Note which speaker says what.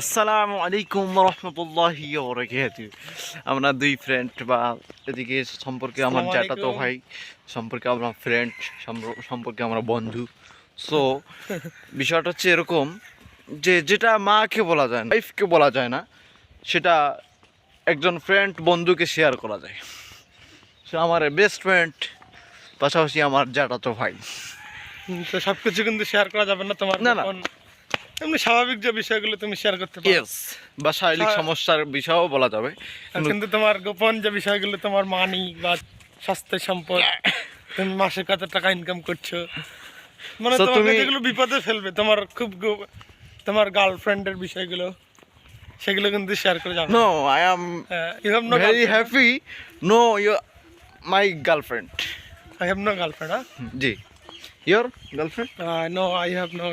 Speaker 1: আসসালামু আলাইকুম রহমতুল্লাহি ওয়া বারাকাতুহু। আমরা দুই ফ্রেন্ড বা এদিকে সম্পর্কে আমার
Speaker 2: আসসালামু
Speaker 1: জ্যাঠাতো
Speaker 2: আলাইকুম।
Speaker 1: ভাই, সম্পর্কে আমরা ফ্রেন্ড, সম্পর্কে আমরা বন্ধু। সো বিষয়টা হচ্ছে এরকম যে যেটা মাকে বলা যায় না, ওয়াইফকে বলা যায় না, সেটা একজন ফ্রেন্ড বন্ধুকে শেয়ার করা যায়। সে আমার বেস্ট ফ্রেন্ড, পাশাপাশি আমার জ্যাঠাতো ভাই।
Speaker 2: তো সবকিছু কিন্তু শেয়ার করা যাবে না তোমার
Speaker 1: না না,
Speaker 2: গোপন এমনি স্বাভাবিক যে বিষয়গুলো তুমি শেয়ার করতে পারো।
Speaker 1: ইয়েস, বা শারীরিক সমস্যার বিষয়ও বলা যাবে।
Speaker 2: কিন্তু তোমার গোপন যে বিষয়গুলো, তোমার মানি বা স্বাস্থ্য সম্পদ, তুমি মাসে কত টাকা ইনকাম করছো, মানে
Speaker 1: So
Speaker 2: তোমাকে
Speaker 1: তুমি
Speaker 2: যেগুলো বিপদে ফেলবে, তোমার খুব তোমার গার্লফ্রেন্ডের বিষয়গুলো, সেগুলো কিন্তু শেয়ার করে যাবে না।
Speaker 1: no, I am
Speaker 2: you have no
Speaker 1: very
Speaker 2: girlfriend?
Speaker 1: happy. No, you my girlfriend.
Speaker 2: I have no girlfriend.
Speaker 1: জি, your girlfriend?
Speaker 2: No, I have no